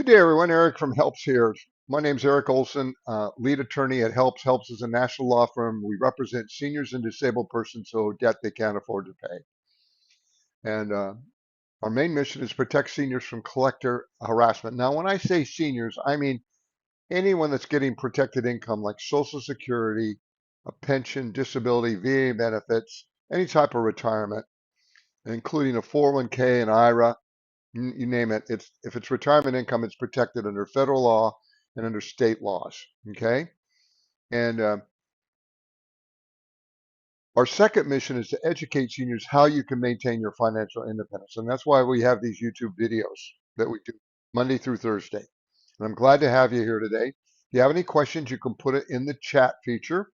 day, everyone. Eric from Helps here. My name's Eric Olsen, lead attorney at Helps. Helps is a national law firm. We represent seniors and disabled persons who owe debt they can't afford to pay. And our main mission is protect seniors from collector harassment. Now, when I say seniors, I mean anyone that's getting protected income like Social Security, a pension, disability, VA benefits, any type of retirement, including a 401k and IRA. You name it. If it's retirement income, it's protected under federal law and under state laws. Okay, and our second mission is to educate seniors how you can maintain your financial independence, and that's why we have these YouTube videos that we do Monday through Thursday. And I'm glad to have you here today. If you have any questions, you can put it in the chat feature.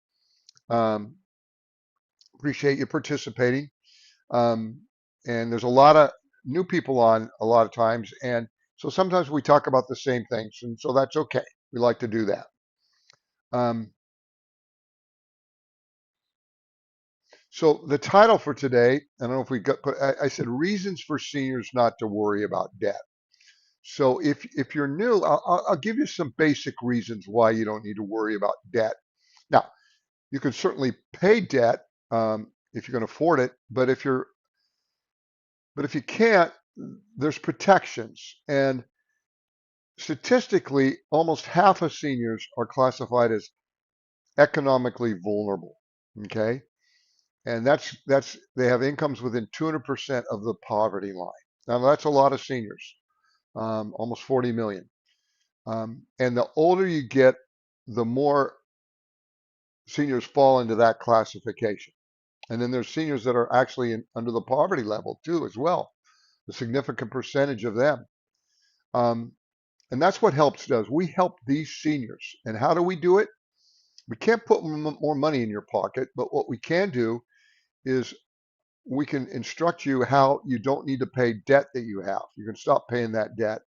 Um, Appreciate you participating. And there's a lot of new people on a lot of times, and so sometimes we talk about the same things, and so that's okay. We like to do that. So the title for today, I don't know if we got, but I said reasons for seniors not to worry about debt. So if you're new, I'll give you some basic reasons why you don't need to worry about debt. Now, you can certainly pay debt if you can afford it, but if you can't, there's protections. And statistically, almost half of seniors are classified as economically vulnerable. Okay, and that's they have incomes within 200% of the poverty line. Now that's a lot of seniors, almost 40 million. And the older you get, the more seniors fall into that classification. And then there's seniors that are actually under the poverty level too, as well. A significant percentage of them. Um, and that's what Helps does. We help these seniors. And how do we do it? We can't put more money in your pocket, but what we can do is we can instruct you how you don't need to pay debt that you have. You can stop paying that debt.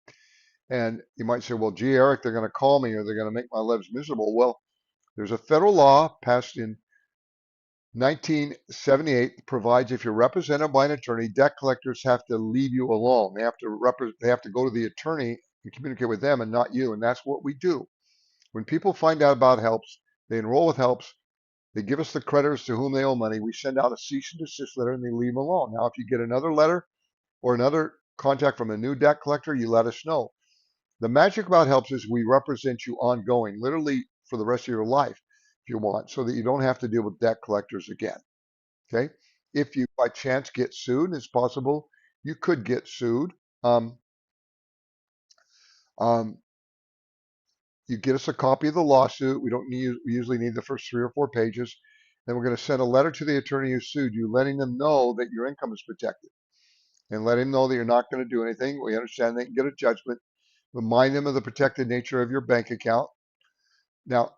And you might say, well, gee, Eric, they're going to call me or they're going to make my lives miserable. Well, there's a federal law passed in 1978 that provides if you're represented by an attorney, debt collectors have to leave you alone. They have to go to the attorney and communicate with them and not you. And that's what we do. When people find out about Helps, they enroll with Helps. They give us the creditors to whom they owe money. We send out a cease and desist letter and they leave them alone. Now, if you get another letter or another contact from a new debt collector, you let us know. The magic about Helps is we represent you ongoing, literally for the rest of your life, if you want, so that you don't have to deal with debt collectors again. Okay? If you by chance get sued, it's possible you could get sued. Um, um, you get us a copy of the lawsuit. We usually need the first 3 or 4 pages. Then we're going to send a letter to the attorney who sued you, letting them know that your income is protected and let him know that you're not going to do anything. We understand they can get a judgment. Remind them of the protected nature of your bank account. Now,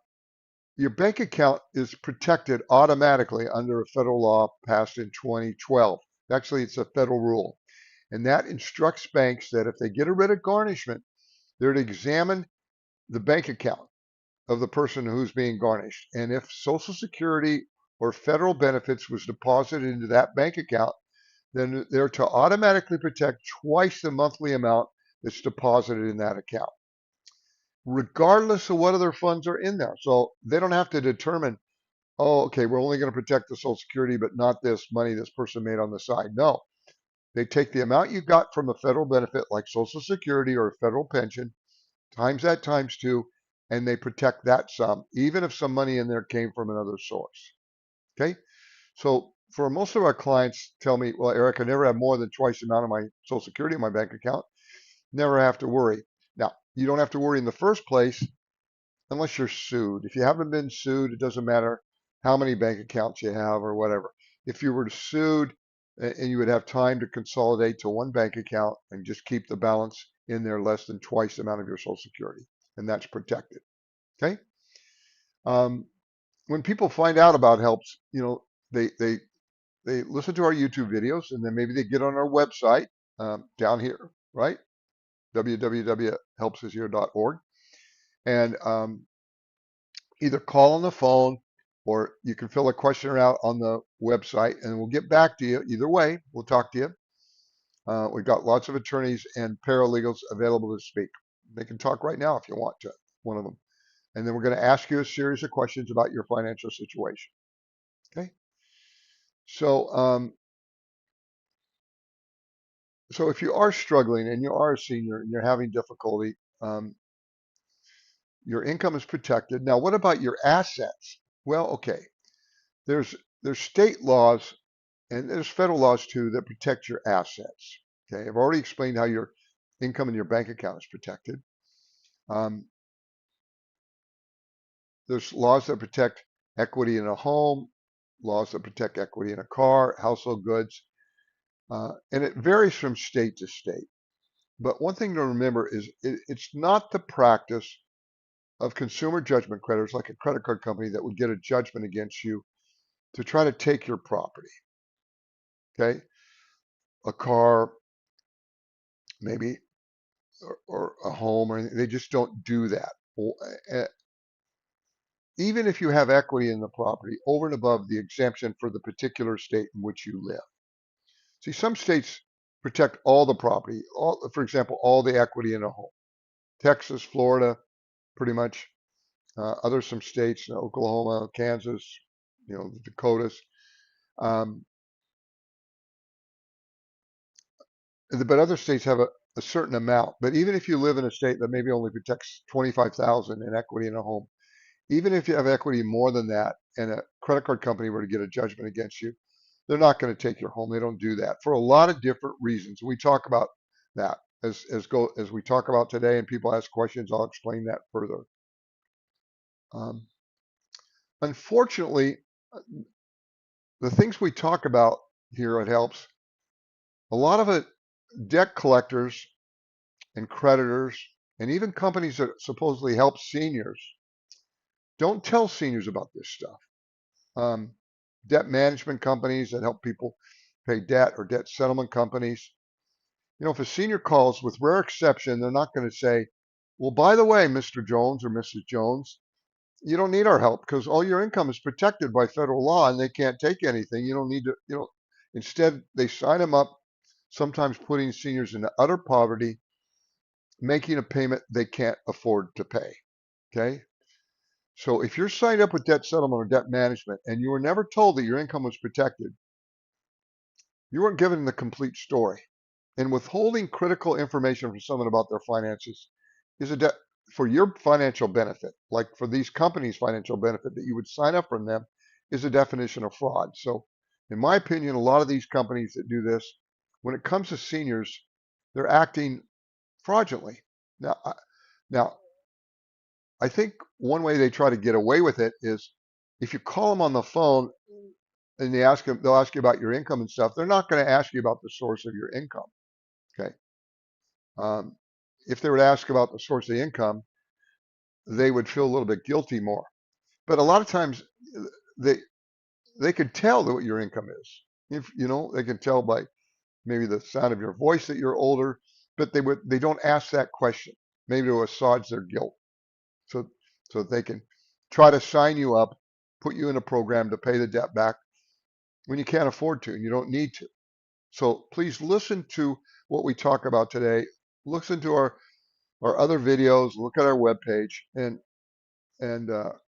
your bank account is protected automatically under a federal law passed in 2012. Actually, it's a federal rule. And that instructs banks that if they get a writ of garnishment, they're to examine the bank account of the person who's being garnished. And if Social Security or federal benefits was deposited into that bank account, then they're to automatically protect twice the monthly amount that's deposited in that account, regardless of what other funds are in there. So they don't have to determine, oh, okay, we're only going to protect the Social Security, but not this money this person made on the side. No, they take the amount you got from a federal benefit like Social Security or a federal pension, times that times two, and they protect that sum, even if some money in there came from another source. Okay, so for most of our clients tell me, well, Eric, I never have more than twice the amount of my Social Security in my bank account. Never have to worry. Now, you don't have to worry in the first place unless you're sued. If you haven't been sued, it doesn't matter how many bank accounts you have or whatever. If you were sued, and you would have time to consolidate to one bank account and just keep the balance in there less than twice the amount of your Social Security, and that's protected. Okay. Um, when people find out about Helps, they listen to our YouTube videos, and then maybe they get on our website down here, right? www.helpsishere.org, and either call on the phone or you can fill a questionnaire out on the website, and we'll get back to you. Either way, we'll talk to you. We've got lots of attorneys and paralegals available to speak. They can talk right now if you want to, one of them. And then we're going to ask you a series of questions about your financial situation. Okay. So, so if you are struggling and you are a senior and you're having difficulty, um, your income is protected. Now, what about your assets? Well, okay. There's there's state laws and there's federal laws too that protect your assets. Okay. I've already explained how your income in your bank account is protected. Um, there's laws that protect equity in a home, laws that protect equity in a car, household goods, and it varies from state to state. But one thing to remember is it's not the practice of consumer judgment creditors like a credit card company that would get a judgment against you to try to take your property. Okay, a car, maybe, or a home, or anything. They just don't do that. Well, even if you have equity in the property over and above the exemption for the particular state in which you live. See, some states protect all the property, for example, all the equity in a home. Texas, Florida, pretty much. Others, some states, Oklahoma, Kansas, the Dakotas. Um, but other states have a certain amount. But even if you live in a state that maybe only protects 25,000 in equity in a home, even if you have equity more than that, and a credit card company were to get a judgment against you, they're not going to take your home. They don't do that for a lot of different reasons. We talk about that as we talk about today, and people ask questions. I'll explain that further. Um, Unfortunately, the things we talk about here, it helps. A lot of it, debt collectors and creditors, and even companies that supposedly help seniors, don't tell seniors about this stuff. Um, Debt management companies that help people pay debt, or debt settlement companies. If a senior calls, with rare exception, they're not going to say, well, by the way, Mr. Jones or Mrs. Jones, you don't need our help because all your income is protected by federal law and they can't take anything. You don't need to, instead, they sign them up, sometimes putting seniors into utter poverty, making a payment they can't afford to pay. Okay. So if you're signed up with debt settlement or debt management and you were never told that your income was protected, you weren't given the complete story. And withholding critical information from someone about their finances is for your financial benefit, like for these companies' financial benefit that you would sign up from them, is a definition of fraud. So, in my opinion, a lot of these companies that do this, when it comes to seniors, they're acting fraudulently. Now, now, I think one way they try to get away with it is if you call them on the phone and they'll ask you about your income and stuff. They're not going to ask you about the source of your income. Okay. Um, if they were to ask about the source of the income, they would feel a little bit guilty more. But a lot of times they they could tell what your income is. If they can tell by maybe the sound of your voice that you're older, but they don't ask that question, maybe to assuage their guilt. So so they can try to sign you up, put you in a program to pay the debt back when you can't afford to and you don't need to. So please listen to what we talk about today. Listen to our other videos. Look at our webpage and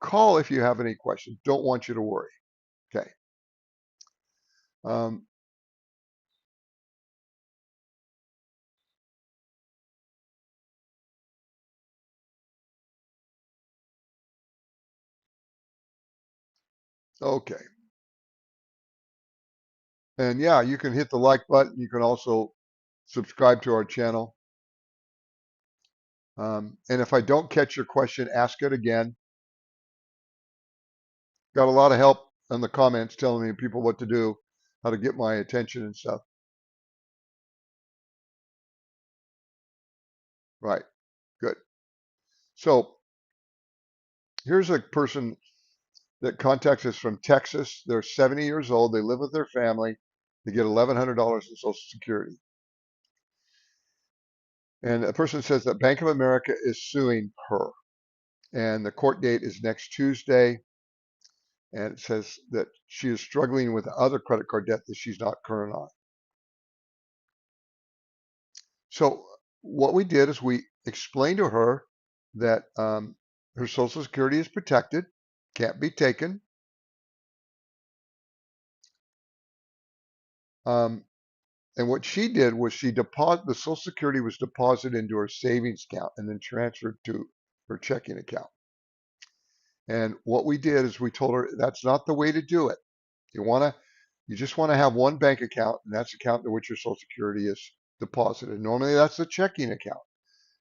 call if you have any questions. Don't want you to worry. Okay. Um, okay. And yeah, you can hit the like button. You can also subscribe to our channel. And if I don't catch your question, ask it again. Got a lot of help in the comments telling me people what to do, how to get my attention and stuff. Right. Good. So here's a person that contacts us from Texas. They're 70 years old. They live with their family. They get $1,100 in Social Security. And a person says that Bank of America is suing her. And the court date is next Tuesday. And it says that she is struggling with other credit card debt that she's not current on. So what we did is we explained to her that her Social Security is protected, can't be taken. Um, and what she did was the Social Security was deposited into her savings account and then transferred to her checking account. And what we did is we told her that's not the way to do it. You just want to have one bank account, and that's the account to which your Social Security is deposited. Normally, that's the checking account.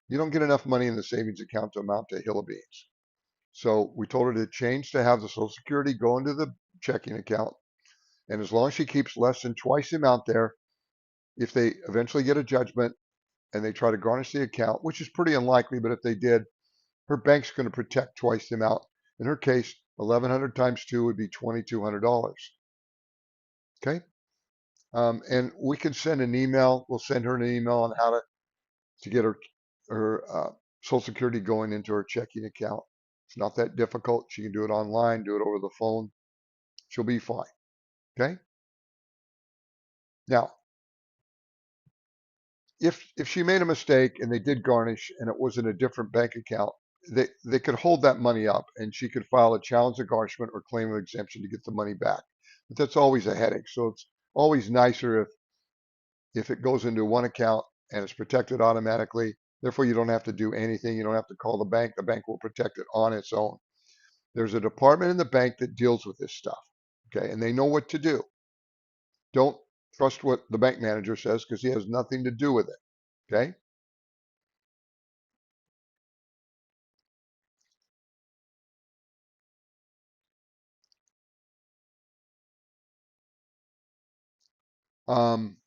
You don't get enough money in the savings account to amount to a hill of beans. So we told her to change to have the Social Security go into the checking account. And as long as she keeps less than twice the amount there, if they eventually get a judgment and they try to garnish the account, which is pretty unlikely, but if they did, her bank's going to protect twice the amount. In her case, 1,100 times 2 would be $2,200. Okay. And we can send an email. We'll send her an email on how to get her Social Security going into her checking account. It's not that difficult. She can do it online, do it over the phone. She'll be fine. Okay. Now, if she made a mistake and they did garnish and it was in a different bank account, they could hold that money up and she could file a challenge to garnishment or claim an exemption to get the money back. But that's always a headache. So it's always nicer if it goes into one account and it's protected automatically. Therefore, you don't have to do anything. You don't have to call the bank. The bank will protect it on its own. There's a department in the bank that deals with this stuff. Okay. And they know what to do. Don't trust what the bank manager says because he has nothing to do with it. Okay. Um,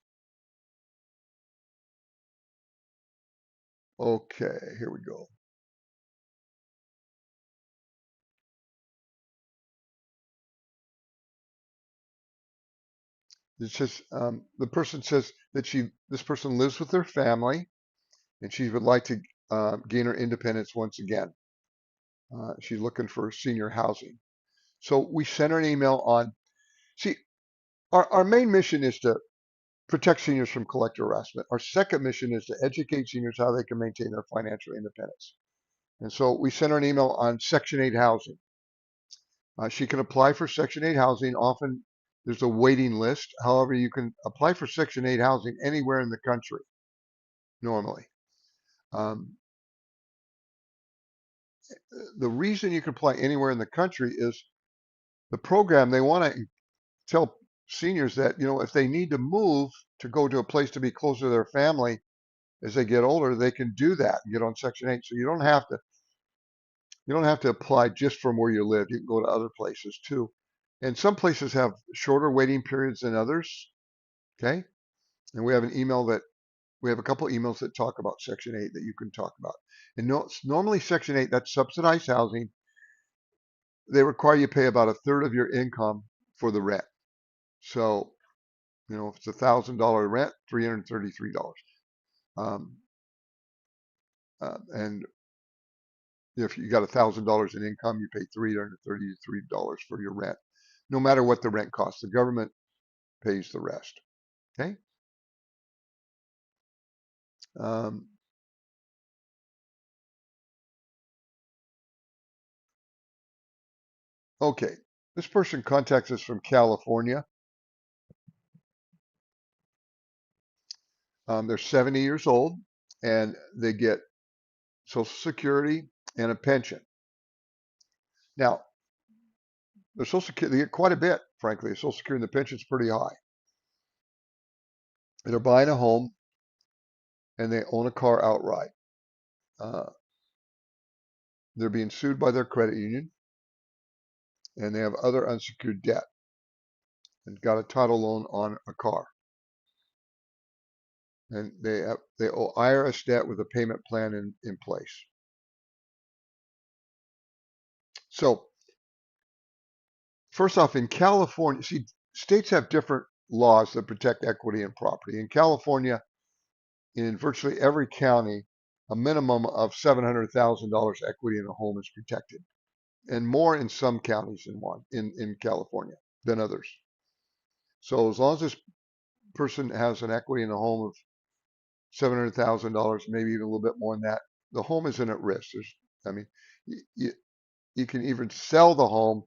okay. Here we go. It's just the person says that this person lives with their family and she would like to gain her independence once again. She's looking for senior housing. So we sent her an email on. See, our main mission is to protect seniors from collector harassment. Our second mission is to educate seniors how they can maintain their financial independence. And so we sent her an email on Section 8 housing. She can apply for Section 8 housing. Often there's a waiting list. However, you can apply for Section 8 housing anywhere in the country normally. Um, the reason you can apply anywhere in the country is the program. They want to tell seniors that, if they need to move to go to a place to be closer to their family as they get older, they can do that and get on Section 8. So you don't have to apply just from where you live. You can go to other places too. And some places have shorter waiting periods than others. Okay. And we have a couple emails that talk about Section 8 that you can talk about. And no, normally Section 8, that's subsidized housing. They require you pay about a third of your income for the rent. So, if it's $1,000 rent, $333. Um, and if you got $1,000 in income, you pay $333 for your rent, no matter what the rent costs. The government pays the rest. Okay. Um, okay. This person contacts us from California. They're 70 years old and they get Social Security and a pension. Now, their Social Security, they get quite a bit, frankly. The Social Security and the pension is pretty high. They're buying a home and they own a car outright. Uh, they're being sued by their credit union and they have other unsecured debt and got a title loan on a car. And they owe IRS debt with a payment plan in place. So first off, in California, see, states have different laws that protect equity and property. In California, in virtually every county, a minimum of $700,000 equity in a home is protected, and more in some counties in California than others. So as long as this person has an equity in a home of $700,000, maybe even a little bit more than that. The home isn't at risk. I mean, you, you can even sell the home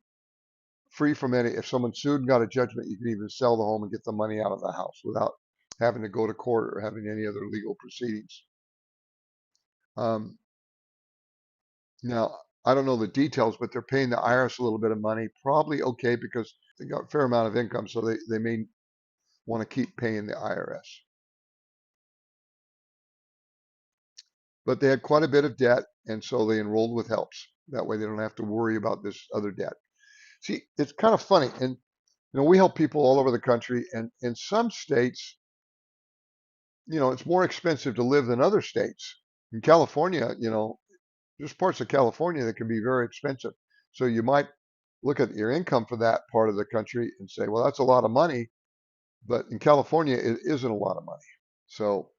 free from any. If someone sued and got a judgment, you can even sell the home and get the money out of the house without having to go to court or having any other legal proceedings. Um, Now, I don't know the details, but they're paying the IRS a little bit of money. Probably okay because they got a fair amount of income, so they may want to keep paying the IRS. But they had quite a bit of debt, and so they enrolled with helps. That way they don't have to worry about this other debt. See, it's kind of funny. And we help people all over the country, and in some states, it's more expensive to live than other states. In California, there's parts of California that can be very expensive. So you might look at your income for that part of the country and say, well, that's a lot of money. But in California, it isn't a lot of money. So,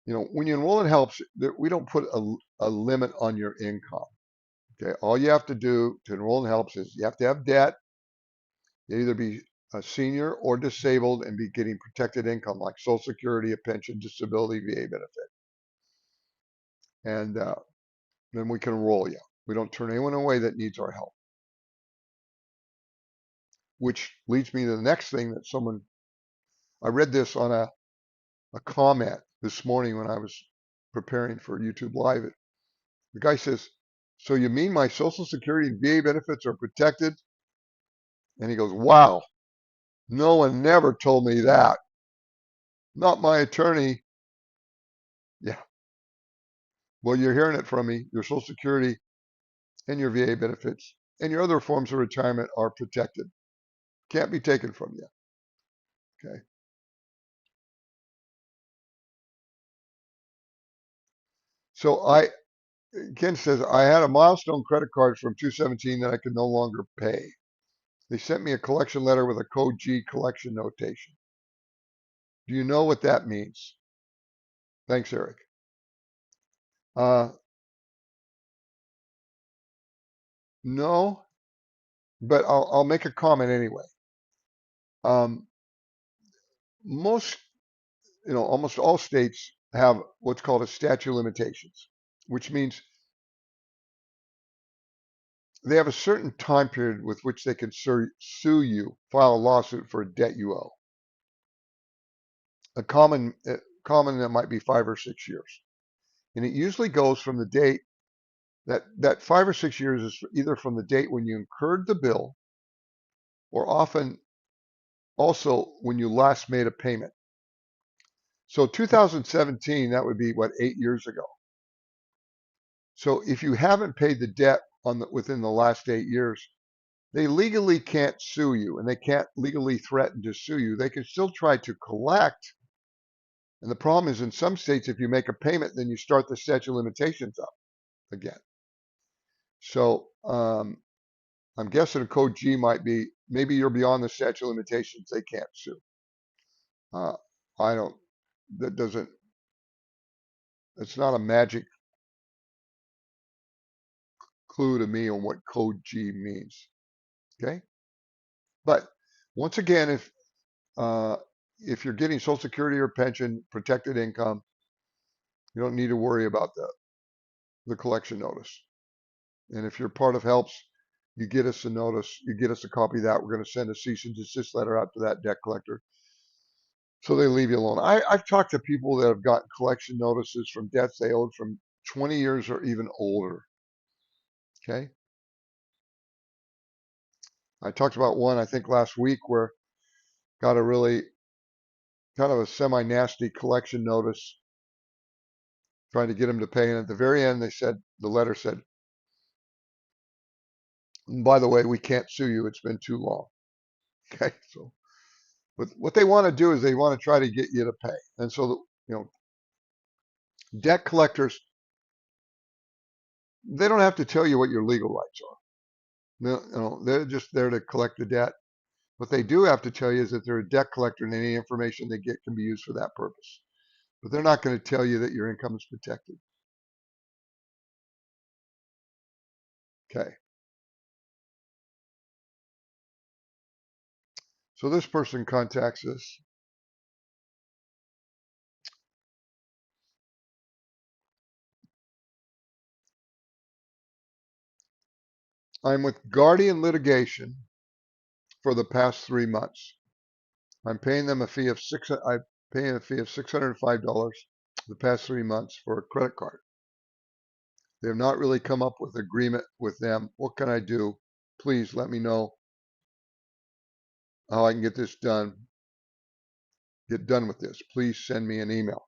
when you enroll in helps, we don't put a limit on your income. Okay. All you have to do to enroll in helps is you have to have debt. You either be a senior or disabled and be getting protected income like Social Security, a pension, disability, VA benefit. And then we can enroll you. We don't turn anyone away that needs our help. Which leads me to the next thing that I read this on a comment this morning when I was preparing for YouTube Live. The guy says, so you mean my Social Security and VA benefits are protected? And he goes, wow, no one never told me that. Not my attorney. Yeah, well, you're hearing it from me. Your Social Security and your VA benefits and your other forms of retirement are protected. Can't be taken from you. Okay. So Ken says, I had a milestone credit card from 217 that I could no longer pay. They sent me a collection letter with a code G collection notation. Do you know what that means? Thanks, Eric. No, but I'll make a comment anyway. Um, most, almost all states have what's called a statute of limitations, which means they have a certain time period with which they can sue you, file a lawsuit for a debt you owe. A common that might be 5 or 6 years, and it usually goes from the date that 5 or 6 years is either from the date when you incurred the bill, or often also when you last made a payment. So 2017, that would be what, 8 years ago. So if you haven't paid the debt within the last 8 years, they legally can't sue you, and they can't legally threaten to sue you. They can still try to collect. And the problem is, in some states, if you make a payment, then you start the statute of limitations up again. So I'm guessing a code G might be, maybe you're beyond the statute of limitations. They can't sue. I don't, that doesn't, it's not a magic clue to me on what code G means. Okay. But once again, uh, if you're getting Social Security or pension, protected income, you don't need to worry about the collection notice. And if you're part of helps, you get us a notice, you get us a copy of that. We're going to send a cease and desist letter out to that debt collector, so they leave you alone. I've talked to people that have gotten collection notices from debts they owed from 20 years or even older. Okay. I talked about one, I think last week, where got a really kind of a semi-nasty collection notice trying to get him to pay. And at the very end, the letter said, by the way, we can't sue you. It's been too long. Okay. So, but what they want to do is they want to try to get you to pay. And so, debt collectors, they don't have to tell you what your legal rights are. They're just there to collect the debt. What they do have to tell you is that they're a debt collector, and any information they get can be used for that purpose. But they're not going to tell you that your income is protected. Okay. So this person contacts us. I'm with Guardian Litigation for the past 3 months. I'm paying them a fee of $605 the past 3 months for a credit card. They have not really come up with agreement with them. What can I do? Please let me know how I can get this done. Get done with this. Please send me an email.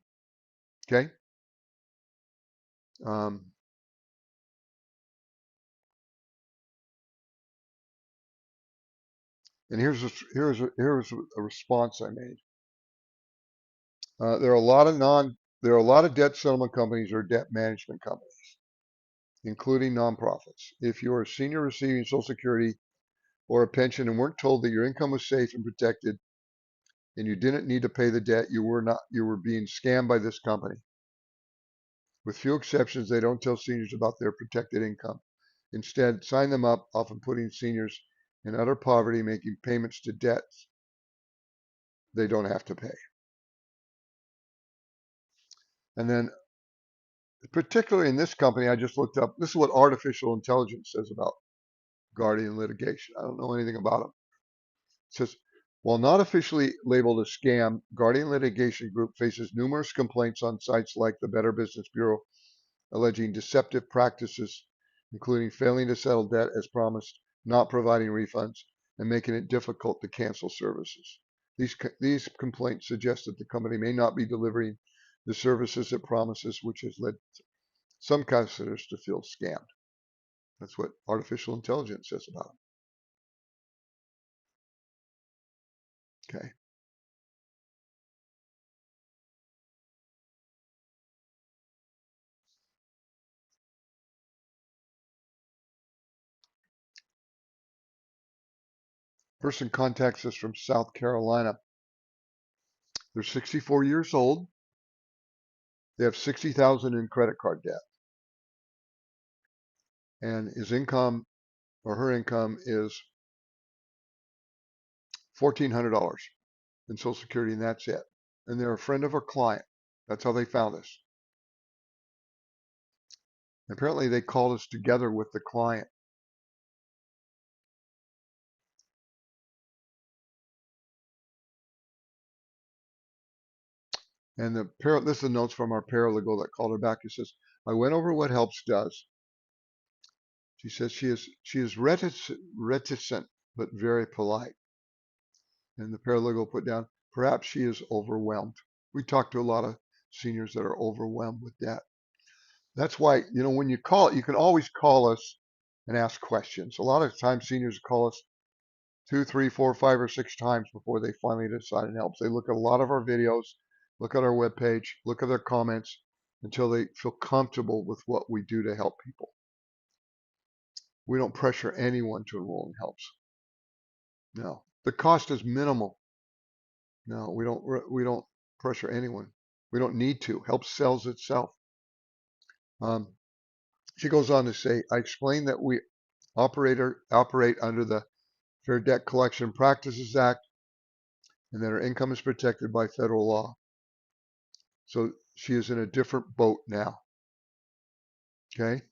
Okay. Um, and here's a response I made. There are a lot of debt settlement companies or debt management companies, including nonprofits. If you are a senior receiving Social Security or a pension and weren't told that your income was safe and protected and you didn't need to pay the debt, you were being scammed by this company. With few exceptions, they don't tell seniors about their protected income. Instead, sign them up, often putting seniors in utter poverty, making payments to debts they don't have to pay. And then, particularly in this company, I just looked up, this is what artificial intelligence says about Guardian litigation. I don't know anything about them. It says, while not officially labeled a scam, Guardian Litigation Group faces numerous complaints on sites like the Better Business Bureau alleging deceptive practices, including failing to settle debt as promised, not providing refunds, and making it difficult to cancel services. These complaints suggest that the company may not be delivering the services it promises, which has led some customers to feel scammed. That's what artificial intelligence says about it. Okay. Person contacts us from South Carolina. They're 64 years old. They have 60,000 in credit card debt, and his income or her income is $1,400 in Social Security, and that's it. And they're a friend of our client. That's how they found us. Apparently, they called us together with the client. And this is the notes from our paralegal that called her back. He says, I went over what Helps does. She says she is reticent but very polite. And the paralegal put down, perhaps she is overwhelmed. We talk to a lot of seniors that are overwhelmed with debt. That's why, when you call, you can always call us and ask questions. A lot of times seniors call us 2, 3, 4, 5, or 6 times before they finally decide and help. They look at a lot of our videos, look at our webpage, look at their comments until they feel comfortable with what we do to help people. We don't pressure anyone to enroll in Helps. No, the cost is minimal. No, we don't pressure anyone. We don't need to. Helps sells itself. Um, she goes on to say, I explained that we operate under the Fair Debt Collection Practices Act and that her income is protected by federal law. So she is in a different boat now. Okay?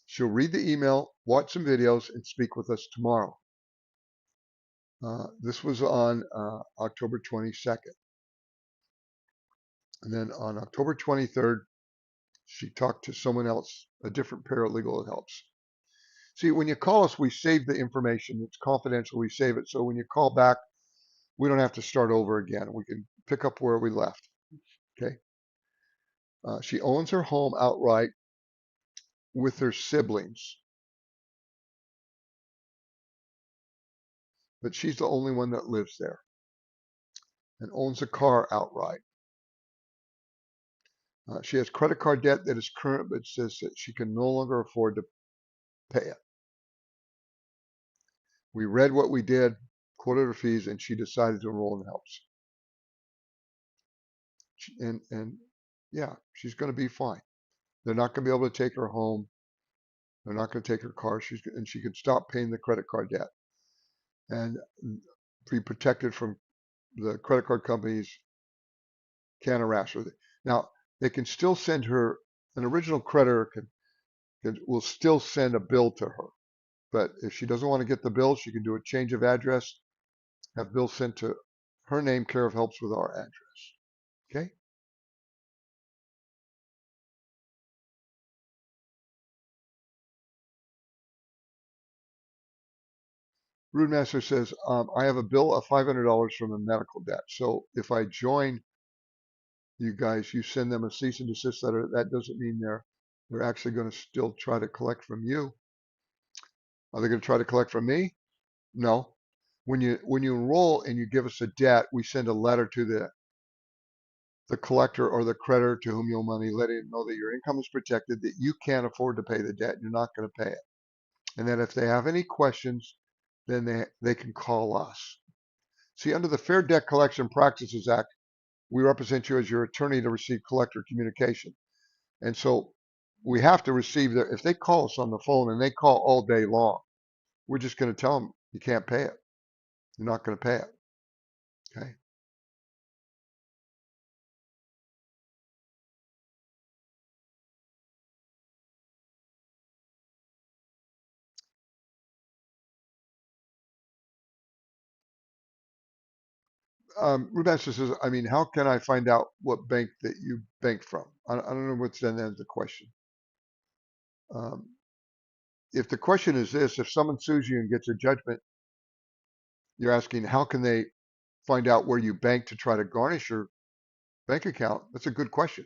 She'll read the email, watch some videos, and speak with us tomorrow. This was on October 22nd. And then on October 23rd, she talked to someone else, a different paralegal that helps. See, when you call us, we save the information. It's confidential. We save it. So when you call back, we don't have to start over again. We can pick up where we left. Okay? She owns her home outright with her siblings, but she's the only one that lives there and owns a car outright. She has credit card debt that is current, but says that she can no longer afford to pay it. We read what we did, quoted her fees, and she decided to enroll in Helps. And yeah, she's going to be fine. They're not going to be able to take her home. They're not going to take her car. And she can stop paying the credit card debt and be protected from the credit card companies can't harass her. Now, they can still send her, an original creditor will still send a bill to her, But if she doesn't want to get the bill, she can do a change of address, have bills sent to her name, care of helps with our address. Okay? Broodmaster says, I have a bill of $500 from a medical debt. So if I join you guys, you send them a cease and desist letter. That doesn't mean they're actually going to still try to collect from you. Are they going to try to collect from me? No. When you enroll and you give us a debt, we send a letter to the collector or the creditor to whom you owe money, letting them know that your income is protected, that you can't afford to pay the debt, you're not going to pay it. And that if they have any questions, then they can call us. See, under the Fair Debt Collection Practices Act, we represent you as your attorney to receive collector communication. And so we have to receive their, if they call us on the phone and they call all day long, we're just going to tell them you can't pay it. You're not going to pay it. Okay. Rubenster says, I mean, how can I find out what bank that you banked from? I don't know what's then the question. Um, if the question is this, if someone sues you and gets a judgment, you're asking how can they find out where you bank to try to garnish your bank account? That's a good question.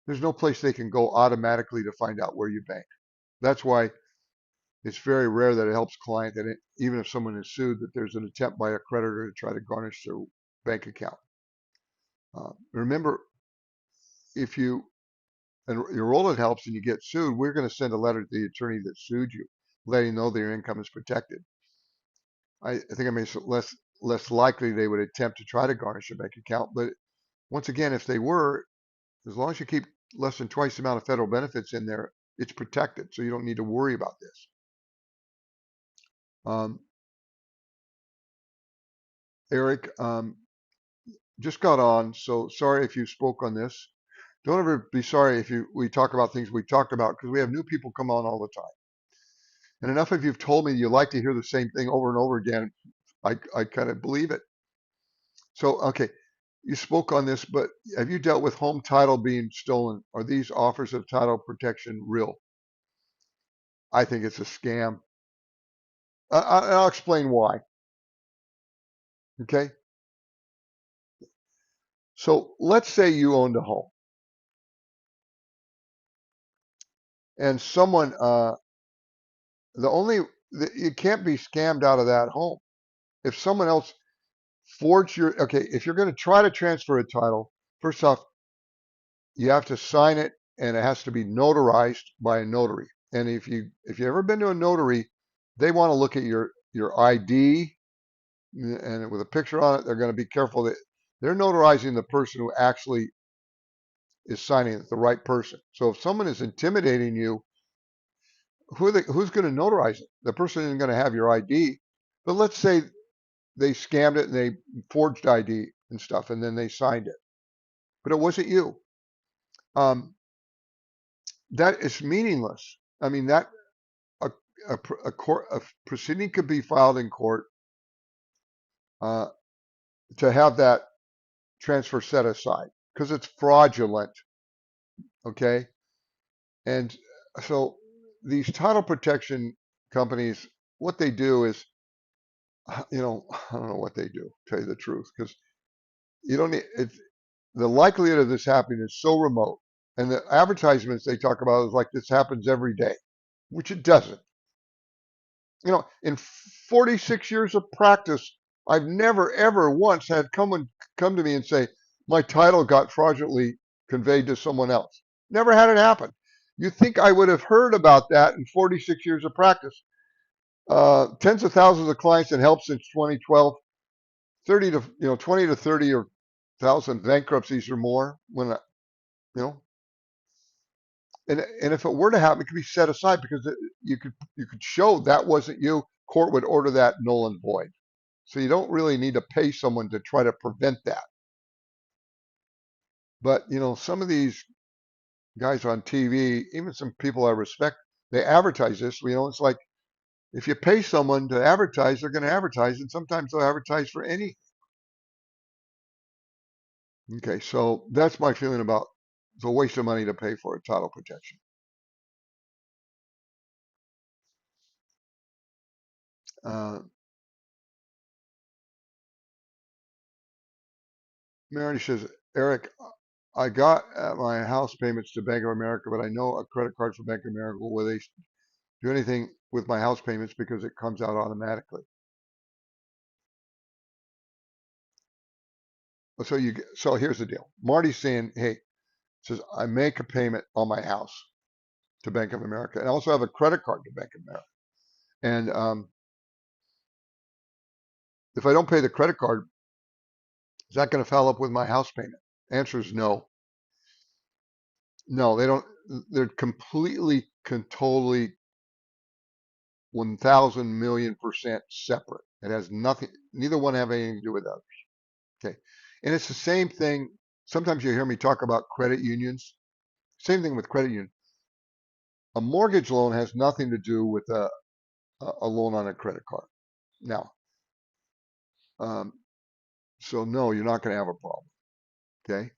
There's no place they can go automatically to find out where you bank. That's why it's very rare that it helps client that even if someone is sued, that there's an attempt by a creditor to try to garnish their bank account. Remember, if you enroll it helps and you get sued, we're going to send a letter to the attorney that sued you, letting know that your income is protected. I think it makes it less likely they would attempt to try to garnish your bank account. But once again, if they were, as long as you keep less than twice the amount of federal benefits in there, it's protected. So you don't need to worry about this. Eric, just got on, so sorry if you spoke on this. Don't ever be sorry if we talk about things we talked about, because we have new people come on all the time. And enough of you've told me you like to hear the same thing over and over again. I kind of believe it. So, okay, you spoke on this, but have you dealt with home title being stolen? Are these offers of title protection real? I think it's a scam. I'll explain why. Okay. So let's say you owned a home and someone, you can't be scammed out of that home. If someone else forged okay, if you're going to try to transfer a title, first off, you have to sign it and it has to be notarized by a notary. And if you ever been to a notary, they want to look at your ID and with a picture on it, they're going to be careful that they're notarizing the person who actually is signing it, the right person. So if someone is intimidating you, who's going to notarize it? The person isn't going to have your ID. But let's say they scammed it and they forged ID and stuff, and then they signed it, but it wasn't you. Um, that is meaningless. I mean, that a, a proceeding could be filed in court uh, to have that transfer set aside because it's fraudulent. Okay, and so these title protection companies, what they do is, I don't know what they do. To tell you the truth, because you don't need it's the likelihood of this happening is so remote, and the advertisements they talk about is like this happens every day, which it doesn't. In 46 years of practice, I've never ever once had someone come to me and say my title got fraudulently conveyed to someone else. Never had it happen. You think I would have heard about that in 46 years of practice? Tens of thousands of clients and help since 2012. 20 to 30 or thousand bankruptcies or more. You know, and if it were to happen, it could be set aside because you could show that wasn't you. Court would order that null and void. So you don't really need to pay someone to try to prevent that. But some of these guys on TV, even some people I respect, they advertise this. It's like If you pay someone to advertise, they're going to advertise, and sometimes they'll advertise for any. Okay, so that's my feeling about it's a waste of money to pay for a title protection. Uh, Mary says, Eric, I got my house payments to Bank of America, but I know a credit card for Bank of America where they do anything with my house payments because it comes out automatically. So here's the deal. Marty's saying, hey, says I make a payment on my house to Bank of America, and I also have a credit card to Bank of America. And if I don't pay the credit card, is that going to foul up with my house payment? Answer is no. No, they don't. They're completely, totally, 1,000,000,000% separate. It has nothing. Neither one have anything to do with others. Okay, and it's the same thing. Sometimes you hear me talk about credit unions. Same thing with credit union. A mortgage loan has nothing to do with a loan on a credit card. Now, um, so no, you're not going to have a problem. Okay,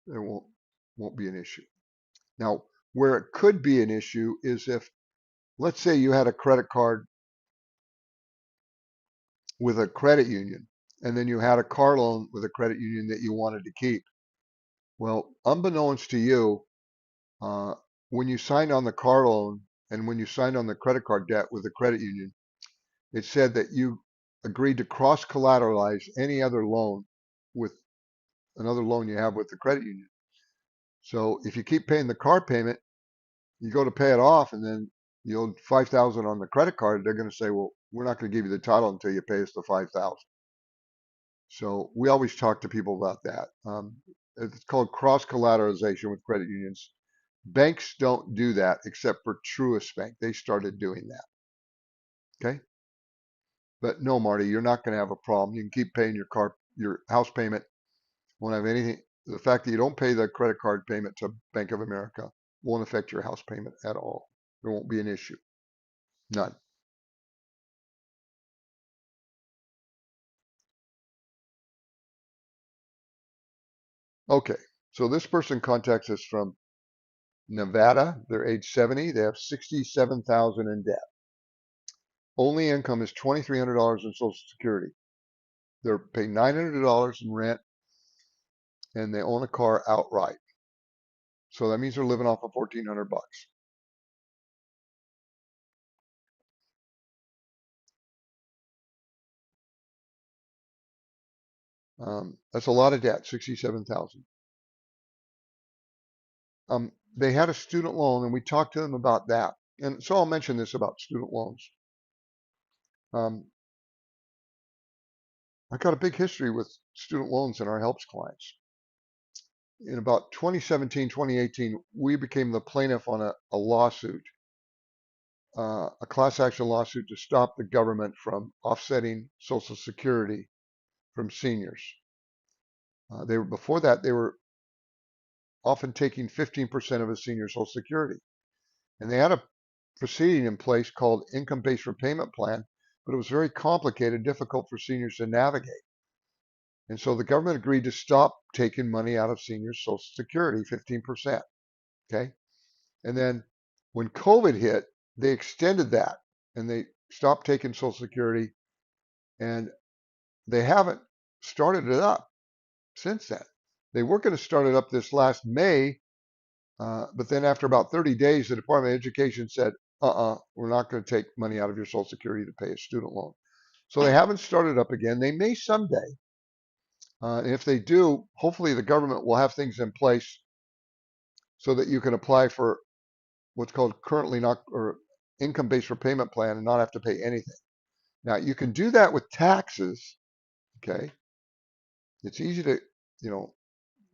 there won't be an issue. Now, where it could be an issue is if, let's say, you had a credit card with a credit union, and then you had a car loan with a credit union that you wanted to keep. Well, unbeknownst to you, uh, when you signed on the car loan and when you signed on the credit card debt with the credit union, it said that you agreed to cross collateralize any other loan with another loan you have with the credit union. So if you keep paying the car payment, you go to pay it off, and then you owe 5,000 on the credit card. They're going to say, well, we're not going to give you the title until you pay us the 5,000. So we always talk to people about that. It's called cross collateralization with credit unions. Banks don't do that except for Truist Bank. They started doing that. Okay. But no, Marty, you're not going to have a problem. You can keep paying your house payment. Won't have anything. The fact that you don't pay the credit card payment to Bank of America won't affect your house payment at all. There won't be an issue. None. Okay. So this person contacts us from Nevada. They're age 70. They have 67,000 in debt. Only income is $2,300 in Social Security. They're paying $900 in rent, and they own a car outright. So that means they're living off of 1,400 bucks. That's a lot of debt, 67,000. They had a student loan, and we talked to them about that. And so I'll mention this about student loans. Um, I got a big history with student loans and our helps clients. In about 2017, 2018, we became the plaintiff on a lawsuit, a class action lawsuit to stop the government from offsetting Social Security from seniors. Before that, they were often taking 15% of a senior's Social Security. And they had a proceeding in place called income-based repayment plan, but it was very complicated, difficult for seniors to navigate. And so the government agreed to stop taking money out of seniors' Social Security, 15%. Okay. And then when COVID hit, they extended that and they stopped taking Social Security, and they haven't started it up since then. They were going to start it up this last May, but then after about 30 days, the Department of Education said, we're not going to take money out of your Social Security to pay a student loan. So they haven't started up again. They may someday. And if they do, hopefully the government will have things in place so that you can apply for what's called currently not or income-based repayment plan and not have to pay anything. Now you can do that with taxes. Okay. It's easy to, you know,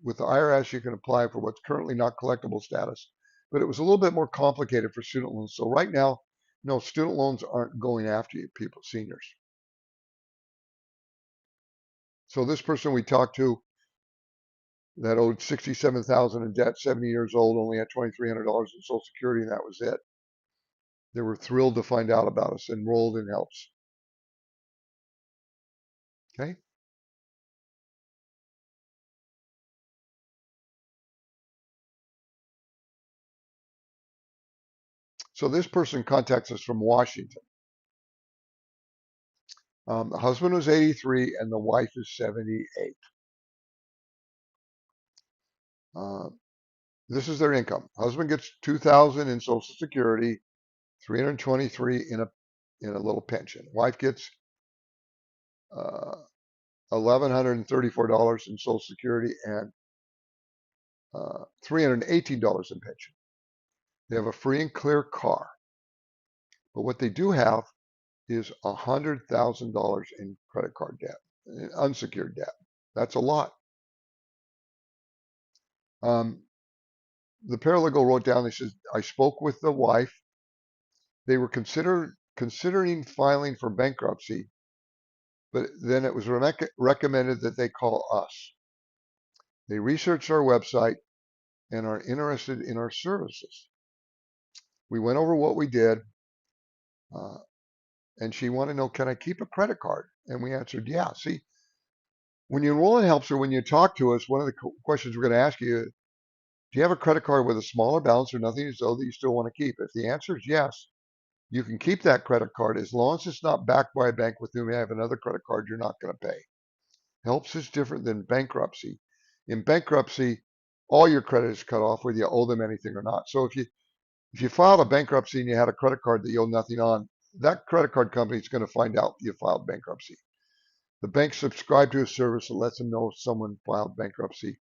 with the IRS, you can apply for what's currently not collectible status, but it was a little bit more complicated for student loans. So right now, no, student loans aren't going after you, people, seniors. So this person we talked to that owed 67,000 in debt, 70 years old, only had $2,300 in Social Security, and that was it. They were thrilled to find out about us. Enrolled in helps. Okay. So this person contacts us from Washington. The husband was 83 and the wife is 78. Uh, this is their income. Husband gets 2,000 in Social Security, 323 in a little pension. Wife gets uh, $1,134 in Social Security and $318 in pension. They have a free and clear car, but what they do have is $100,000 in credit card debt, in unsecured debt. That's a lot. Um, the paralegal wrote down, he says, I spoke with the wife. They were considering filing for bankruptcy, but then it was recommended that they call us. They researched our website and are interested in our services. We went over what we did, uh, and she wanted to know, can I keep a credit card? And we answered, yeah. See, when you enroll in helps or when you talk to us, one of the questions we're going to ask you, do you have a credit card with a smaller balance or nothing to owe that you still want to keep? If the answer is yes, you can keep that credit card as long as it's not backed by a bank with whom you have another credit card you're not going to pay. Helps is different than bankruptcy. In bankruptcy, all your credit is cut off whether you owe them anything or not. So if you filed a bankruptcy and you had a credit card that you owe nothing on, that credit card company is going to find out you filed bankruptcy. The bank subscribed to a service that lets them know if someone filed bankruptcy.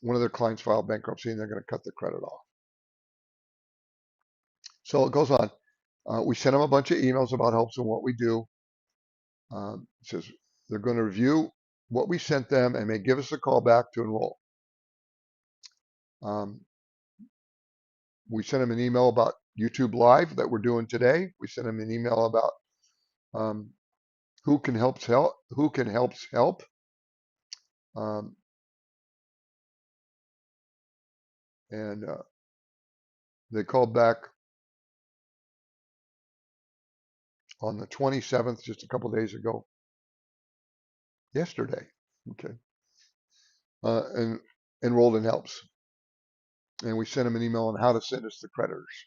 One of their clients filed bankruptcy and they're going to cut the credit off. So it goes on. We sent them a bunch of emails about helps and what we do. It says they're going to review what we sent them and may give us a call back to enroll. We sent them an email about YouTube Live that we're doing today. We sent them an email about who can help help. And they called back on the 27th, just a couple of days ago, yesterday. Okay, and enrolled in helps, and we sent them an email on how to send us the creditors.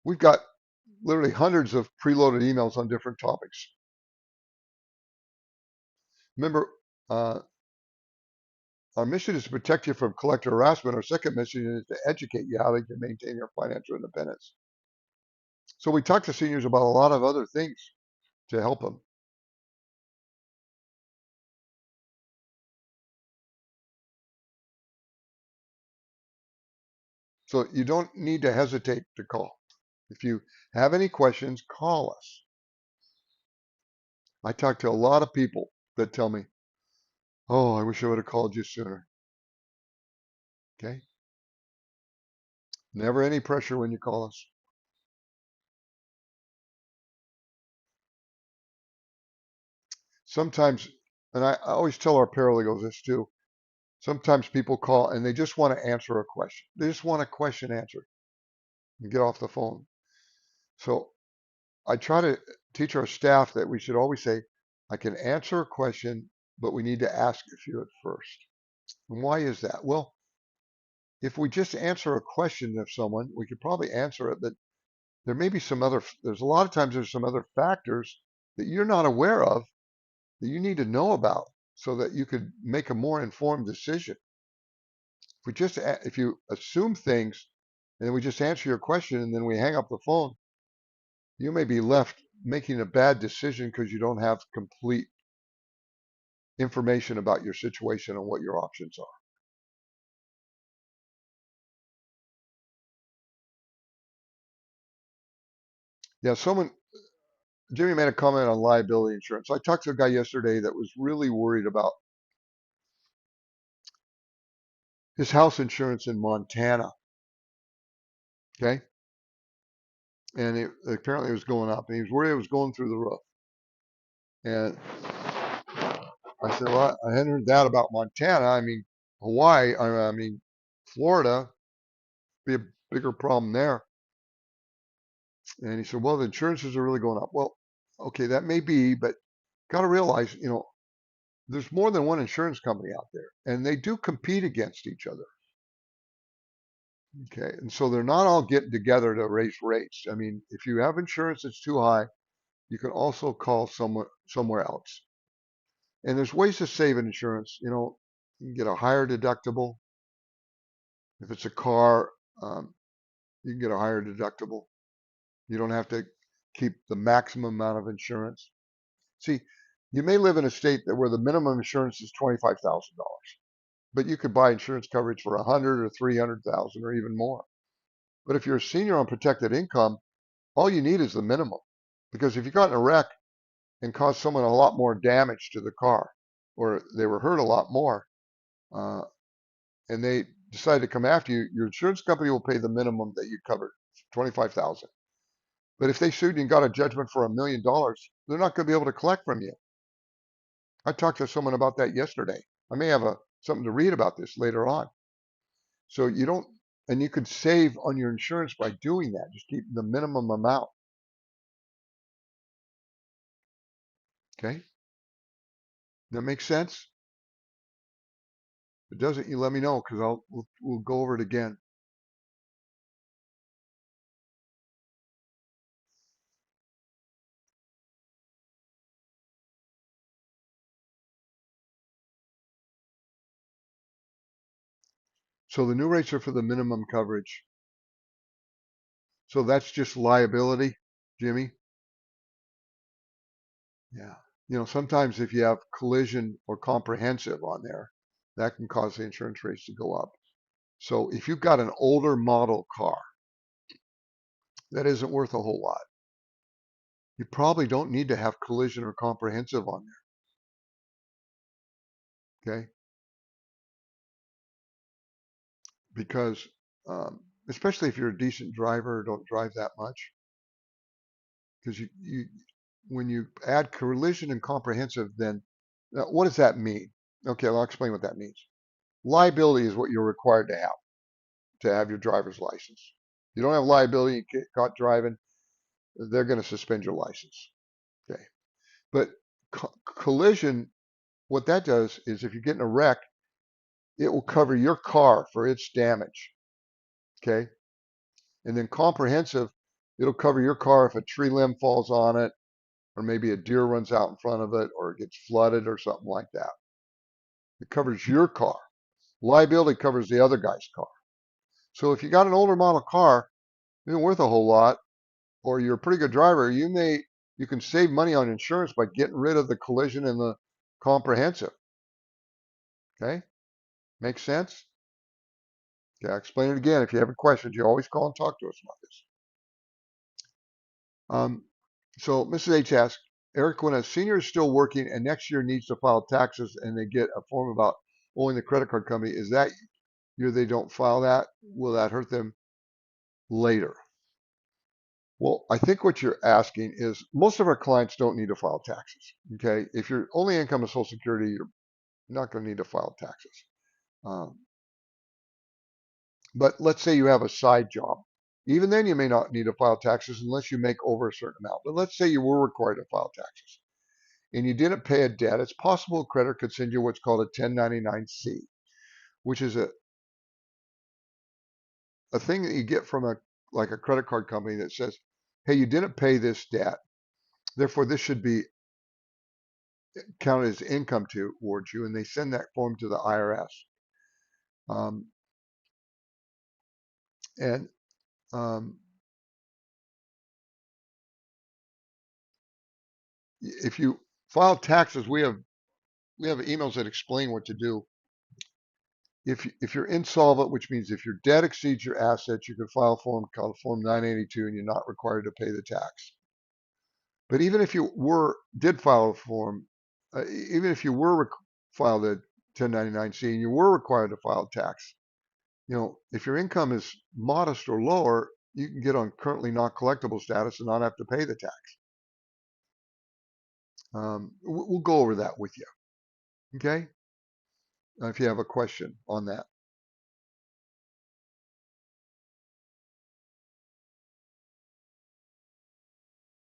We've got literally hundreds of preloaded emails on different topics. Remember, our mission is to protect you from collector harassment. Our second mission is to educate you how you can maintain your financial independence. So we talk to seniors about a lot of other things to help them. So you don't need to hesitate to call. If you have any questions, call us. I talk to a lot of people that tell me, oh, I wish I would have called you sooner. Okay? Never any pressure when you call us. Sometimes, and I always tell our paralegals this too, sometimes people call and they just want to answer a question. They just want a question answered and get off the phone. So I try to teach our staff that we should always say, I can answer a question, but we need to ask a few at first. And why is that? Well, if we just answer a question of someone, we could probably answer it, but there may be there's a lot of times there's some other factors that you're not aware of that you need to know about so that you could make a more informed decision. If you assume things and then we just answer your question and then we hang up the phone, you may be left making a bad decision because you don't have complete information about your situation and what your options are. Yeah, Jimmy made a comment on liability insurance. I talked to a guy yesterday that was really worried about his house insurance in Montana. Okay. And apparently it was going up and he was worried it was going through the roof. And I said, well, I hadn't heard that about Montana. I mean, Hawaii, I mean, Florida, be a bigger problem there. And he said, well, the insurances are really going up. Well, okay, that may be, but got to realize, there's more than one insurance company out there, and they do compete against each other. Okay, and so they're not all getting together to raise rates. I mean, if you have insurance that's too high, you can also call somewhere else. And there's ways to save in insurance. You can get a higher deductible. If it's a car, you can get a higher deductible. You don't have to keep the maximum amount of insurance. See, you may live in a state where the minimum insurance is $25,000, but you could buy insurance coverage for 100 or 300,000 or even more. But if you're a senior on protected income, all you need is the minimum. Because if you got in a wreck and caused someone a lot more damage to the car, or they were hurt a lot more, uh, and they decide to come after you, your insurance company will pay the minimum that you covered, 25,000. But if they sued you and got a judgment for $1 million, they're not going to be able to collect from you. I talked to someone about that yesterday. I may have something to read about this later on. So you don't, and you could save on your insurance by doing that. Just keep the minimum amount. Okay, that makes sense. If it doesn't, you let me know because we'll go over it again. So the new rates are for the minimum coverage. So that's just liability, Jimmy. Yeah. Sometimes if you have collision or comprehensive on there, that can cause the insurance rates to go up. So if you've got an older model car that isn't worth a whole lot, you probably don't need to have collision or comprehensive on there, okay? Because especially if you're a decent driver or don't drive that much, because when you add collision and comprehensive, then what does that mean? Okay, well, I'll explain what that means. Liability is what you're required to have your driver's license. You don't have liability, you get caught driving, they're going to suspend your license. Okay, but collision, what that does is if you get in a wreck, it will cover your car for its damage. Okay, and then comprehensive, it'll cover your car if a tree limb falls on it, or maybe a deer runs out in front of it, or it gets flooded or something like that. It covers your car. Liability covers the other guy's car. So if you got an older model car, it isn't worth a whole lot, or you're a pretty good driver, you can save money on insurance by getting rid of the collision and the comprehensive. Okay? Makes sense? Okay, I'll explain it again. If you have any questions, you always call and talk to us about this. So Mrs. H asks, Eric, when a senior is still working and next year needs to file taxes and they get a form about owing the credit card company, is that year they don't file that? Will that hurt them later? Well, I think what you're asking is most of our clients don't need to file taxes. Okay. If your only income is Social Security, you're not going to need to file taxes. Um, but let's say you have a side job. Even then, you may not need to file taxes unless you make over a certain amount. But let's say you were required to file taxes and you didn't pay a debt. It's possible a creditor could send you what's called a 1099-C, which is a thing that you get from like a credit card company that says, hey, you didn't pay this debt. Therefore, this should be counted as income towards you. And they send that form to the IRS. Um, and um, if you file taxes, we have emails that explain what to do. If you're insolvent, which means if your debt exceeds your assets, you can file a form called Form 982, and you're not required to pay the tax. But even if you did file a form, even if you filed a 1099-C and you were required to file tax, if your income is modest or lower, you can get on currently not collectible status and not have to pay the tax. We'll go over that with you. Okay? If you have a question on that.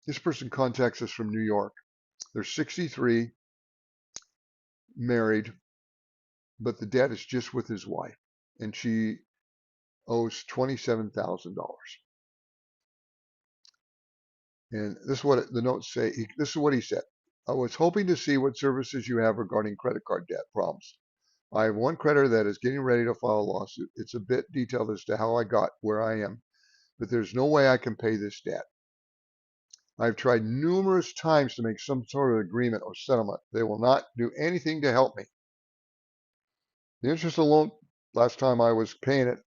This person contacts us from New York. They're 63, married, but the debt is just with his wife, and she owes $27,000. And this is what the notes say. This is what he said. I was hoping to see what services you have regarding credit card debt problems. I have one creditor that is getting ready to file a lawsuit. It's a bit detailed as to how I got where I am, but there's no way I can pay this debt. I've tried numerous times to make some sort of agreement or settlement. They will not do anything to help me. The interest alone, last time I was paying it,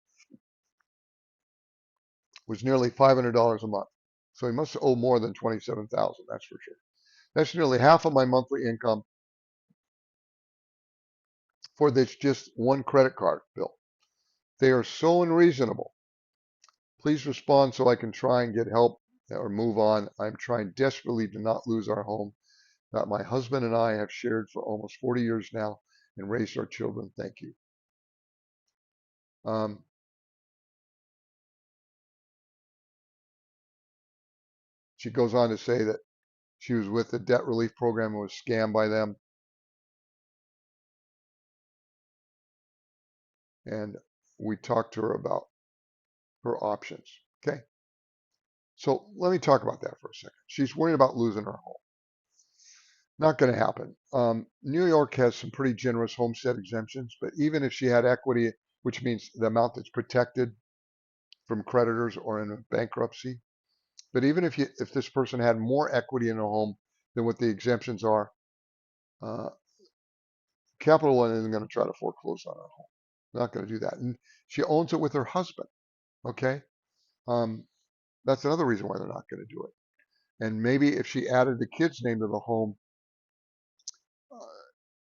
was nearly $500 a month. So he must owe more than 27,000, that's for sure. That's nearly half of my monthly income for this just one credit card bill. They are so unreasonable. Please respond so I can try and get help or move on. I'm trying desperately to not lose our home that my husband and I have shared for almost 40 years now and raised our children. Thank you. Um, she goes on to say that she was with the debt relief program and was scammed by them. And we talked to her about her options. Okay. So let me talk about that for a second. She's worried about losing her home. Not going to happen. New York has some pretty generous homestead exemptions, but even if she had equity, which means the amount that's protected from creditors or in a bankruptcy, but even if this person had more equity in a home than what the exemptions are, uh, Capital One isn't going to try to foreclose on her home. Not going to do that. And she owns it with her husband. Okay. Um, that's another reason why they're not going to do it. And maybe if she added the kid's name to the home, uh,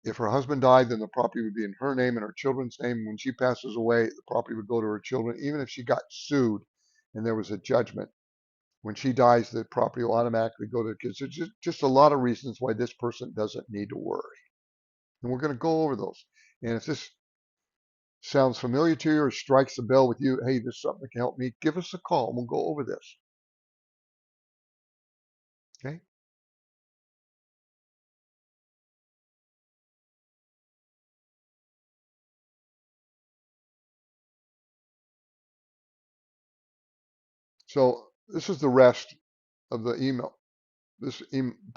if her husband died, then the property would be in her name and her children's name. When she passes away, the property would go to her children. Even if she got sued and there was a judgment, when she dies, the property will automatically go to the kids. There's just a lot of reasons why this person doesn't need to worry. And we're going to go over those. And if this sounds familiar to you or strikes a bell with you, hey, there's something that can help me, give us a call and we'll go over this. Okay? So this is the rest of the email. This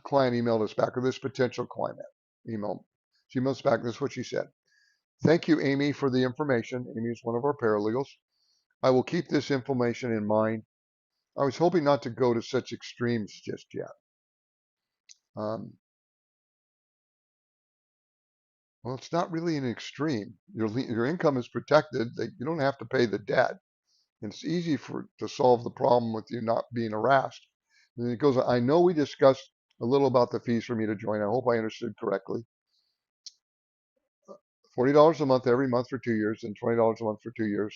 client emailed us back, or this potential client email. She emailed us back. This is what she said. Thank you, Amy, for the information. Amy is one of our paralegals. I will keep this information in mind. I was hoping not to go to such extremes just yet. Um, well, it's not really an extreme. Your income is protected. You don't have to pay the debt. And it's easy to solve the problem with you not being harassed. And then it goes, I know we discussed a little about the fees for me to join. I hope I understood correctly. $40 a month every month for 2 years and $20 a month for 2 years.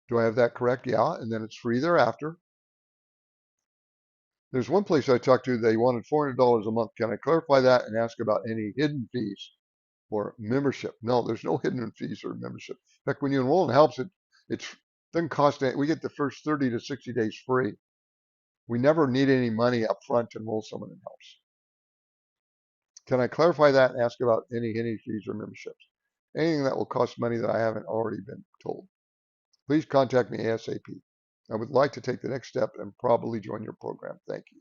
Do I have that correct? Yeah. And then it's free thereafter. There's one place I talked to, they wanted $400 a month. Can I clarify that and ask about any hidden fees or membership? No, there's no hidden fees or membership. In fact, when you enroll in Helps, it doesn't cost any, we get the first 30 to 60 days free. We never need any money up front to enroll someone in Helps. Can I clarify that and ask about any hidden fees or memberships? Anything that will cost money that I haven't already been told. Please contact me ASAP. I would like to take the next step and probably join your program. Thank you.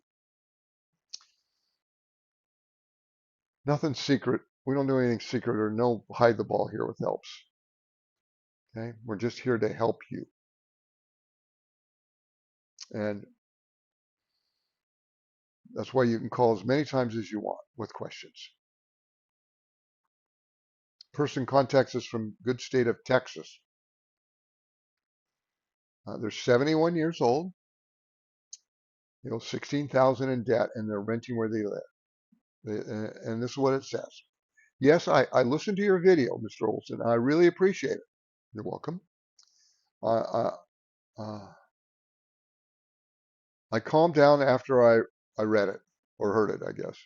Nothing secret. We don't do anything secret or no hide the ball here with Helps. Okay. We're just here to help you. And that's why you can call as many times as you want with questions. Person contacts us from good state of Texas. They're 71 years old, 16,000 in debt, and they're renting where they live. And this is what it says. Yes, I listened to your video, Mr. Olsen. I really appreciate it. You're welcome. I, I calmed down after I read it or heard it, I guess.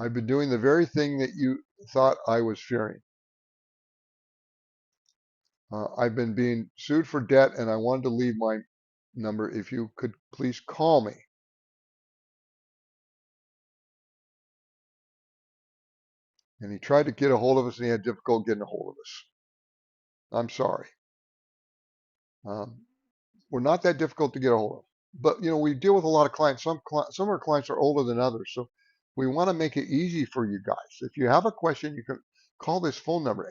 I've been doing the very thing that you thought I was fearing. I've been being sued for debt and I wanted to leave my number. If you could please call me. And he tried to get a hold of us, and he had difficulty getting a hold of us. I'm sorry. Um, we're not that difficult to get a hold of. But we deal with a lot of clients. Some of our clients are older than others, so we want to make it easy for you guys. If you have a question, you can call this phone number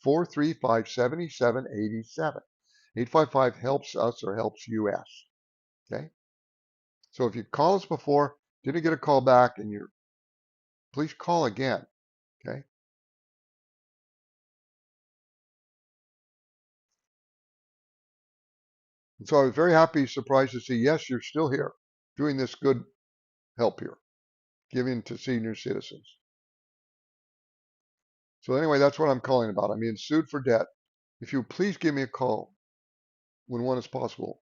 855-435-7787. 855 helps us or helps US. Okay. So if you call us before, didn't get a call back, and please call again. Okay. And so I was very happy, surprised to see, yes, you're still here doing this good help here, giving to senior citizens. So anyway, that's what I'm calling about. I'm being sued for debt. If you please give me a call when one is possible.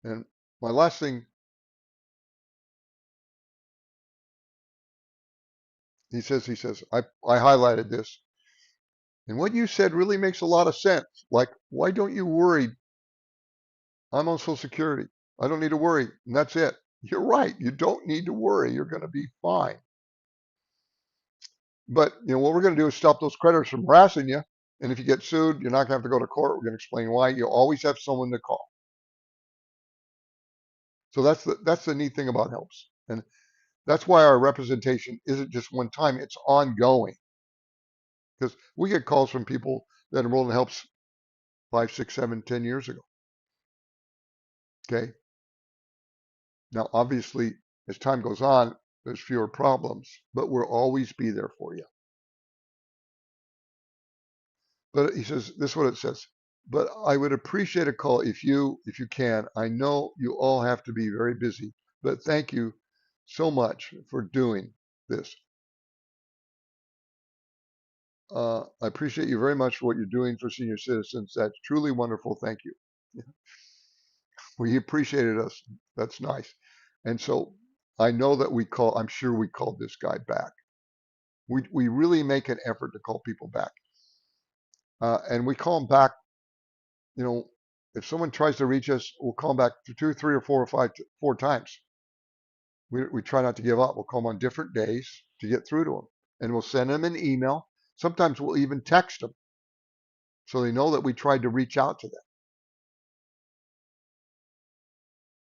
And my last thing, he says, I highlighted this. And what you said really makes a lot of sense. Like, why don't you worry? I'm on Social Security. I don't need to worry. And that's it. You're right. You don't need to worry. You're going to be fine. But what we're going to do is stop those creditors from harassing you. And if you get sued, you're not going to have to go to court. We're going to explain why. You always have someone to call. So that's the neat thing about helps. And that's why our representation isn't just one time, it's ongoing. Because we get calls from people that enrolled in helps 5, 6, 7, 10 years ago. Okay. Now, obviously, as time goes on, there's fewer problems, but we'll always be there for you. But he says, this is what it says. But I would appreciate a call if you can. I know you all have to be very busy, but thank you so much for doing this. I appreciate you very much for what you're doing for senior citizens. That's truly wonderful. Thank you. Well, you appreciated us. That's nice. And so I know that I'm sure we called this guy back. We really make an effort to call people back. And we call them back, if someone tries to reach us, we'll call them back 2, 3, or 4 or 5, 4 times. We try not to give up. We'll call them on different days to get through to them. And we'll send them an email. Sometimes we'll even text them so they know that we tried to reach out to them.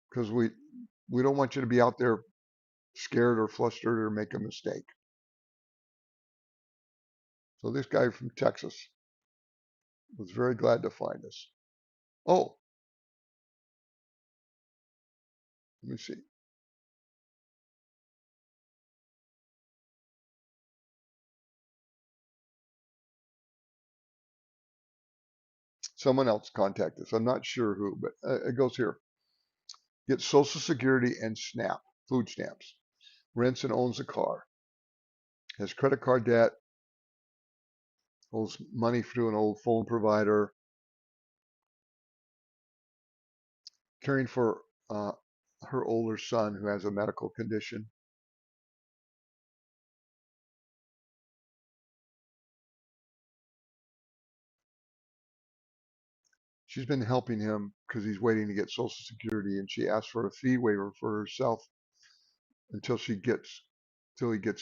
Because we don't want you to be out there scared or flustered or make a mistake. So this guy from Texas was very glad to find us. Oh, let me see. Someone else contacted us. I'm not sure who, but it goes here. Get Social Security and SNAP, food stamps. Rents and owns a car. Has credit card debt. Owes money through an old phone provider. Caring for her older son who has a medical condition. She's been helping him because he's waiting to get Social Security, and she asked for a fee waiver for herself until he gets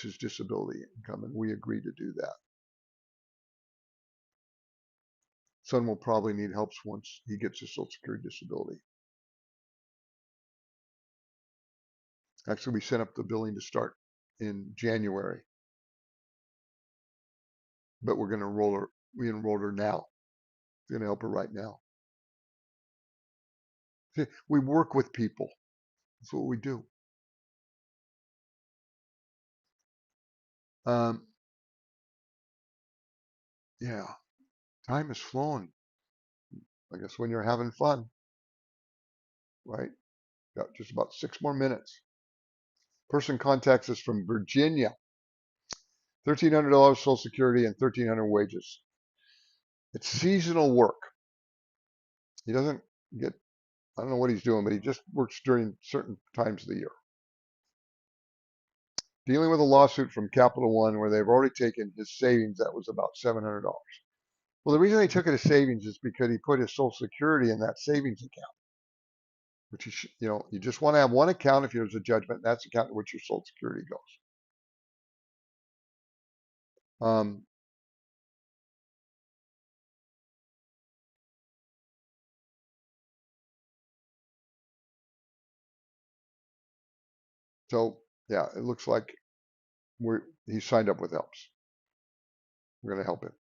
his disability income, and we agreed to do that. Son will probably need help once he gets his Social Security disability. Actually, we set up the billing to start in January, but we're going to enroll her. We enrolled her now. We're going to help her right now. See, we work with people. That's what we do. Um, yeah, time is flowing. I guess when you're having fun, right? Got just about 6 more minutes. Person contacts us from Virginia. $1,300 Social Security and $1,300 wages. It's seasonal work. He doesn't get, I don't know what he's doing, but he just works during certain times of the year. Dealing with a lawsuit from Capital One where they've already taken his savings that was about $700. Well, the reason they took it as savings is because he put his Social Security in that savings account, which you just want to have one account if there's a judgment. That's the account in which your Social Security goes. Um, so yeah, it looks like he signed up with helps. We're going to help him.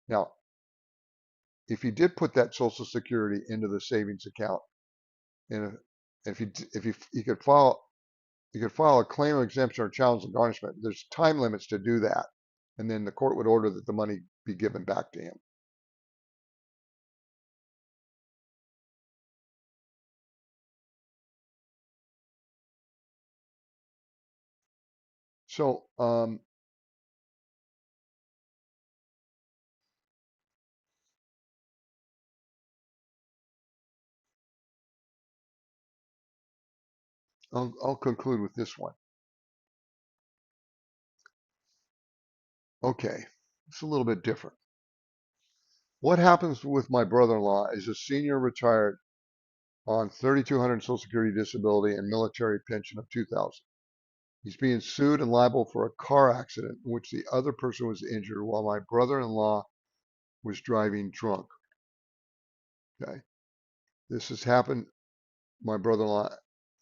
Now, if he did put that Social Security into the savings account, and if he could file a claim of exemption or challenge and garnishment. There's time limits to do that, and then the court would order that the money be given back to him. So I'll conclude with this one. Okay, it's a little bit different. What happens with my brother-in-law is a senior retired on 3,200 Social Security disability and military pension of 2,000. He's being sued and liable for a car accident in which the other person was injured while my brother-in-law was driving drunk. Okay, this has happened, my brother-in-law,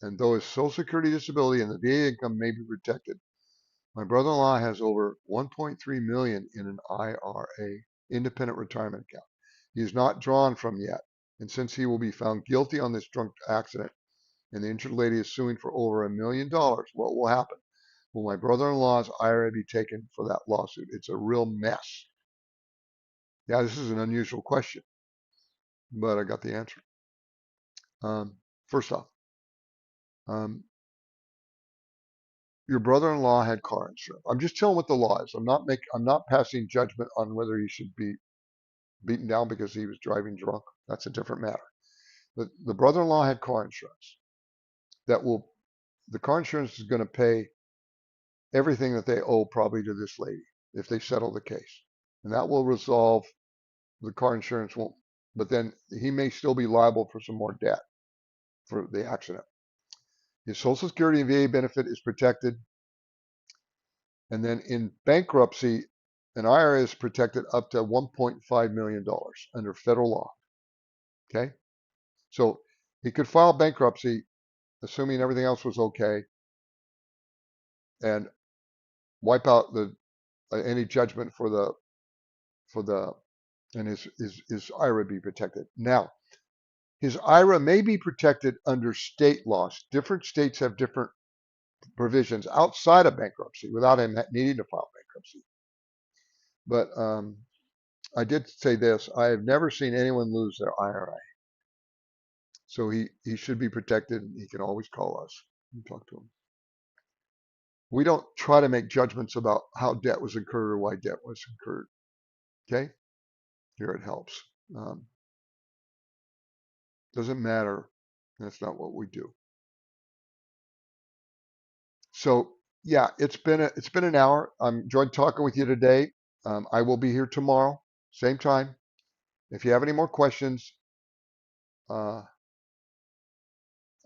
and though his Social Security disability and the VA income may be protected, my brother-in-law has over 1.3 million in an IRA, independent retirement account. He is not drawn from yet, and since he will be found guilty on this drunk accident, and the injured lady is suing for over $1 million, what will happen? Will my brother-in-law's IRA be taken for that lawsuit? It's a real mess. Yeah, this is an unusual question, but I got the answer. First off, um, your brother-in-law had car insurance. I'm just telling what the law is. I'm not passing judgment on whether he should be beaten down because he was driving drunk. That's a different matter. But the brother-in-law had car insurance. The car insurance is going to pay everything that they owe probably to this lady if they settle the case. And that will resolve, the car insurance won't, but then he may still be liable for some more debt for the accident. His Social Security and VA benefit is protected. And then in bankruptcy, an IRA is protected up to $1.5 million under federal law. Okay. So he could file bankruptcy, assuming everything else was okay, and wipe out any judgment for the and his IRA be protected. Now, his IRA may be protected under state laws. Different states have different provisions outside of bankruptcy without him needing to file bankruptcy. But I did say this: I have never seen anyone lose their IRA. So he should be protected. He can always call us and talk to him. We don't try to make judgments about how debt was incurred or why debt was incurred. Okay? Here it helps. Doesn't matter. That's not what we do. So yeah, it's been an hour. I'm enjoyed talking with you today. I will be here tomorrow, same time. If you have any more questions, uh,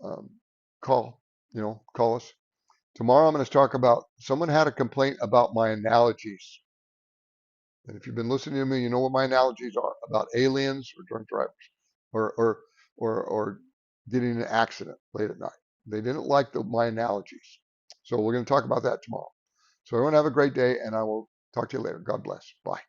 um, call. Call us. Tomorrow I'm going to talk about, someone had a complaint about my analogies. And if you've been listening to me, you know what my analogies are about aliens or drunk drivers or or getting in an accident late at night. They didn't like my analogies. So we're going to talk about that tomorrow. So everyone have a great day, and I will talk to you later. God bless. Bye.